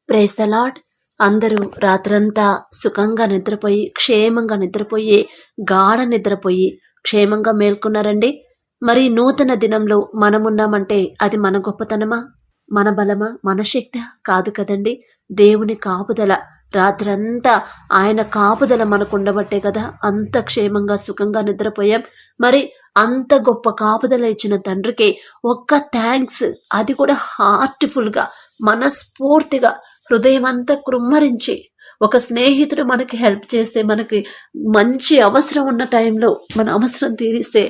Praise the lord. అందరూ రాత్రంతా సుఖంగా నిద్రపోయి క్షేమంగా నిద్రపోయి గాఢ నిద్రపోయి క్షేమంగా మేల్కొన్నారండి. మరి నూతన దినంలో మనమున్నామంటే అది మన గొప్పతనమా, మన బలమా, మన శక్తి కాదు కదండి. దేవుని కాపుదల, రాత్రంతా ఆయన కాపుదల మనకు ఉండబట్టే కదా అంత క్షేమంగా సుఖంగా నిద్రపోయాం. మరి అంత గొప్ప కాపుదల ఇచ్చిన తండ్రికి ఒక్క థ్యాంక్స్, అది కూడా హార్ట్ఫుల్గా మనస్ఫూర్తిగా హృదయం అంతా కృమ్మరించి. ఒక స్నేహితుడు మనకి హెల్ప్ చేస్తే, మనకి మంచి అవసరం ఉన్న టైంలో మన అవసరం తీరిస్తే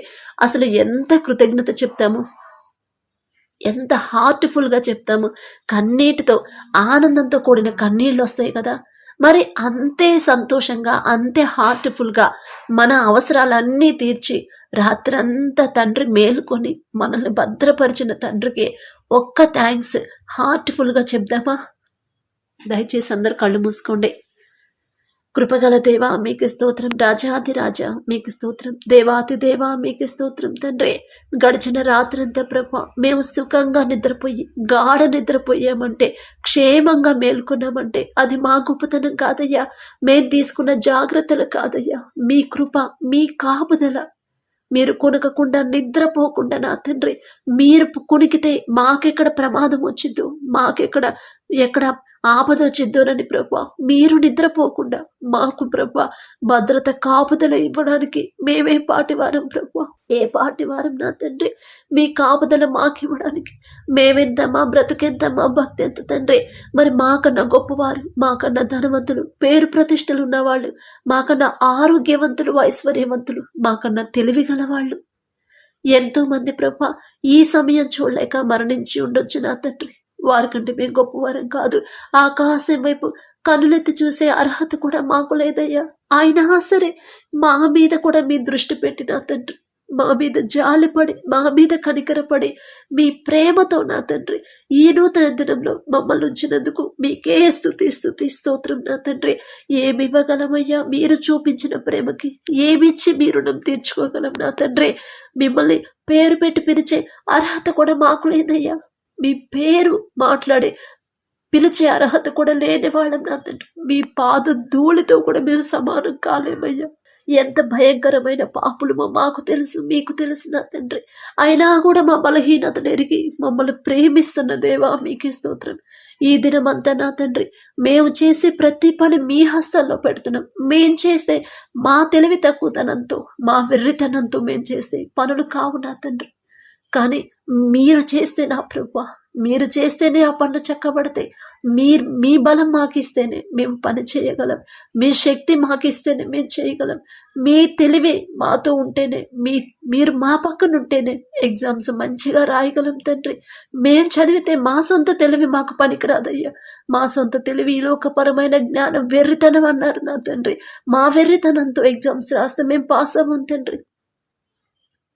అసలు ఎంత కృతజ్ఞత చెప్తాము, ఎంత హార్ట్ఫుల్గా చెప్తాము. కన్నీటితో, ఆనందంతో కూడిన కన్నీళ్ళు వస్తాయి కదా. మరి అంతే సంతోషంగా, అంతే హార్ట్ఫుల్గా మన అవసరాలన్నీ తీర్చి రాత్రంతా తండ్రి మేలుకొని మనల్ని భద్రపరిచిన తండ్రికి ఒక్క థ్యాంక్స్ హార్ట్ఫుల్గా చెప్దామా? దయచేసి అందరు కళ్ళు మూసుకోండి. కృపగల దేవా మీకు స్తోత్రం, రాజాది రాజా మీకు స్తోత్రం, దేవాతి దేవా మీకు స్తోత్రం తండ్రి. గడిచిన రాత్రంతా ప్రభా మేము సుఖంగా నిద్రపోయి గాఢ నిద్రపోయామంటే, క్షేమంగా మేల్కొన్నామంటే అది మా గొప్పతనం కాదయ్యా, మేము తీసుకున్న జాగ్రత్తలు కాదయ్యా, మీ కృప, మీ కాపుదల. మీరు కొనకకుండా నిద్రపోకుండా నా తండ్రి, మీరు కొనికితే మాకెక్కడ ప్రమాదం వచ్చిద్దో, ఎక్కడ ఆపద వచ్చిద్దోనని ప్రభా మీరు నిద్రపోకుండా మాకు ప్రభా భద్రత కాపుదల ఇవ్వడానికి మేమే పాటివారం ప్రభా, ఏ పాటివారం నా తండ్రి మీ కాపుదల మాకు ఇవ్వడానికి. మేమెంత, మా బ్రతుకెంత, మా భక్తి ఎంత తండ్రి. మరి మాకన్నా గొప్పవారు, మాకన్నా ధనవంతులు, పేరు ప్రతిష్టలు ఉన్నవాళ్ళు, మాకన్నా ఆరోగ్యవంతులు, ఐశ్వర్యవంతులు, మాకన్నా తెలివి గలవాళ్ళు ఎంతో మంది ప్రభా ఈ సమయం చూడలేక మరణించి ఉండొచ్చు నా తండ్రి. వారికంటే మేము గొప్పవారం కాదు. ఆకాశం వైపు కనులెత్తి చూసే అర్హత కూడా మాకు లేదయ్యా. అయినా సరే మా మీద కూడా మీ దృష్టి పెట్టిన తండ్రి, మా మీద జాలిపడి, మా మీద కనికరపడి, మీ ప్రేమతో నా తండ్రి ఈ నూతన దినంలో మమ్మల్ని ఉంచినందుకు మీకే స్తుతి స్తోత్రం నా తండ్రి. ఏమి ఇవ్వగలమయ్యా మీరు చూపించిన ప్రేమకి? ఏమిచ్చి మీ రుణం తీర్చుకోగలం నా తండ్రి? మిమ్మల్ని పేరు పెట్టి పిలిచే అర్హత కూడా మాకు లేదయ్యా. మీ పేరు మాట్లాడే పిలిచే అర్హత కూడా లేని వాళ్ళం నా తండ్రి. మీ పాద ధూళితో కూడా మేము సమానం కాలేమయ్యా. ఎంత భయంకరమైన పాపులమో మాకు తెలుసు, మీకు తెలుసు నా తండ్రి. అయినా కూడా మా బలహీనతను ఎరిగి మమ్మల్ని ప్రేమిస్తున్న దేవా మీకే స్తోత్రం. ఈ దినమంతా నా తండ్రి మేము చేసే ప్రతి పని మీ హస్తాల్లో పెడుతున్నాం. మేం చేస్తే మా తెలివి తక్కువతనంతో, మా వెర్రితనంతో మేము చేస్తే పనులు కావు నా తండ్రి. కానీ మీరు చేస్తే నా ప్రభా, మీరు చేస్తేనే ఆ పనులు చక్కబడతాయి. మీ బలం మాకిస్తేనే మేము పని చేయగలం, మీ శక్తి మాకిస్తేనే మేము చేయగలం, మీ తెలివి మాతో ఉంటేనే, మీరు మా పక్కన ఉంటేనే ఎగ్జామ్స్ మంచిగా రాయగలం తండ్రి. మేము చదివితే మా సొంత తెలివి మాకు పనికిరాదయ్యా. మా సొంత తెలివి ఈ లోకపరమైన జ్ఞానం వెర్రితనం అన్నారు నా తండ్రి. మా వెర్రితనంతో ఎగ్జామ్స్ రాస్తే మేము పాస్ అవ్వం తండ్రి.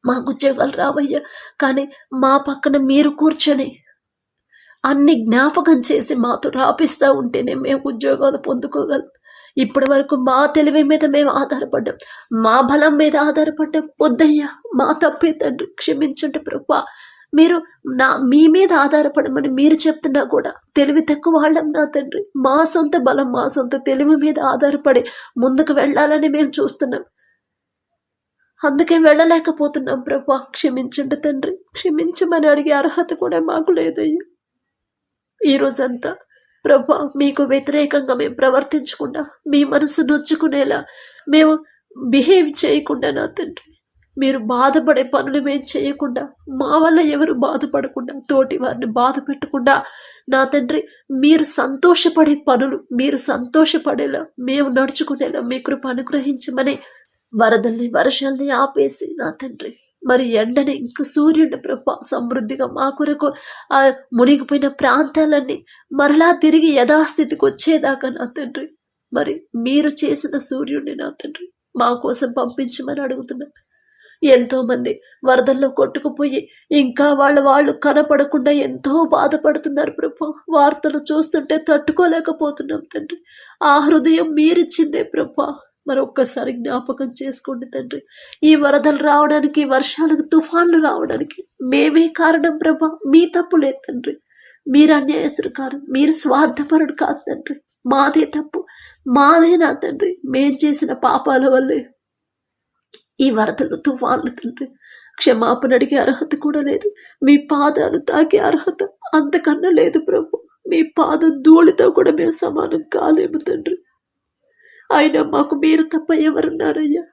మాకు ఉద్యోగాలు రావయ్యా. కానీ మా పక్కన మీరు కూర్చొని అన్ని జ్ఞాపకం చేసి మాతో రాపిస్తూ ఉంటేనే మేము ఉద్యోగాలు పొందుకోగలం. ఇప్పటి వరకు మా తెలివి మీద మేము ఆధారపడ్డాం, మా బలం మీద ఆధారపడ్డాం. వద్దయ్యా, మా తప్పే తండ్రి, క్షమించండి ప్రభా. మీరు మీ మీద ఆధారపడమని మీరు చెప్తున్నా కూడా తెలివి తక్కువ వాళ్ళం నా తండ్రి. మా సొంత బలం, మా సొంత తెలివి మీద ఆధారపడి ముందుకు వెళ్ళాలని మేము చూస్తున్నాం. అందుకే వెళ్ళలేకపోతున్నాం ప్రభా. క్షమించండి తండ్రి, క్షమించమని అడిగే అర్హత కూడా మాకు లేదయ్యా. ఈరోజంతా ప్రభా మీకు వ్యతిరేకంగా మేము ప్రవర్తించకుండా, మీ మనసు నొచ్చుకునేలా మేము బిహేవ్ చేయకుండా నా తండ్రి, మీరు బాధపడే పనులు మేము చేయకుండా, మా వల్ల ఎవరు బాధపడకుండా, తోటి వారిని బాధ పెట్టకుండా నా తండ్రి మీరు సంతోషపడే పనులు, మీరు సంతోషపడేలా మేము నడుచుకునేలా మీ కృప అనుగ్రహించమని వరదల్ని, వర్షాల్ని ఆపేసి నా తండ్రి, మరి ఎండని, ఇంక సూర్యుడిని ప్రభా సమృద్ధిగా మా కొరకు ఆ మునిగిపోయిన ప్రాంతాలన్నీ మరలా తిరిగి యథాస్థితికి వచ్చేదాకా నా తండ్రి, మరి మీరు చేసిన సూర్యుడిని నా తండ్రి మా కోసం పంపించమని అడుగుతున్నాం. ఎంతో మంది వరదల్లో కొట్టుకుపోయి ఇంకా వాళ్ళు కనపడకుండా ఎంతో బాధపడుతున్నారు ప్రభా. వార్తలు చూస్తుంటే తట్టుకోలేకపోతున్నాం తండ్రి. ఆ హృదయం మీరిచ్చిందే ప్రభా. మరొక్కసారి జ్ఞాపకం చేసుకోండి తండ్రి. ఈ వరదలు రావడానికి, వర్షాలకు, తుఫాన్లు రావడానికి మేమే కారణం ప్రభా. మీ తప్పు లేదు తండ్రి. మీరు అన్యాయస్తుడు కాదు, మీరు స్వార్థపరుడు కాదు తండ్రి. మాదే తప్పు, మాదే నా తండ్రి. మేం చేసిన పాపాల వల్లే ఈ వరదలు, తుఫాన్లు తండ్రి. క్షమాపణ అడిగే అర్హత కూడా లేదు. మీ పాదాలు తాకే అర్హత అంతకన్నా లేదు ప్రభు. మీ పాద ధూళితో కూడా మేము సమానం కాలేము తండ్రి. అయినా మాకు మీరు తప్ప ఎవరున్నారయ్యా?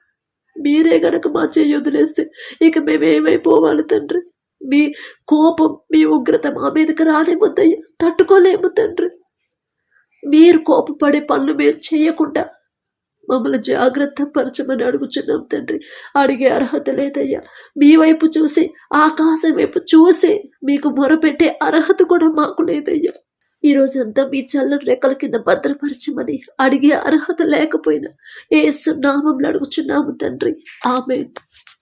మీరే గనక మా చెయ్యి వదిలేస్తే ఇక మేమేమైపోవాలి తండ్రి? మీ కోపం, మీ ఉగ్రత మా మీదకి రాలేముద్దయ్యా, తట్టుకోలేము తండ్రి. మీరు కోపపడే పనులు మేము చేయకుండా మమ్మల్ని జాగ్రత్త పరచమని అడుగుచున్నాం తండ్రి. అడిగే అర్హత లేదయ్యా. మీ వైపు చూసి, ఆకాశం వైపు చూసి మీకు మొరపెట్టే అర్హత కూడా మాకు లేదయ్యా. ఈ రోజంతా మీ చల్లని రెక్కల కింద భద్రపరచమని అడిగే అర్హత లేకపోయినా యేసు నామములో అడుగుచున్నాము తండ్రి. ఆమేన్.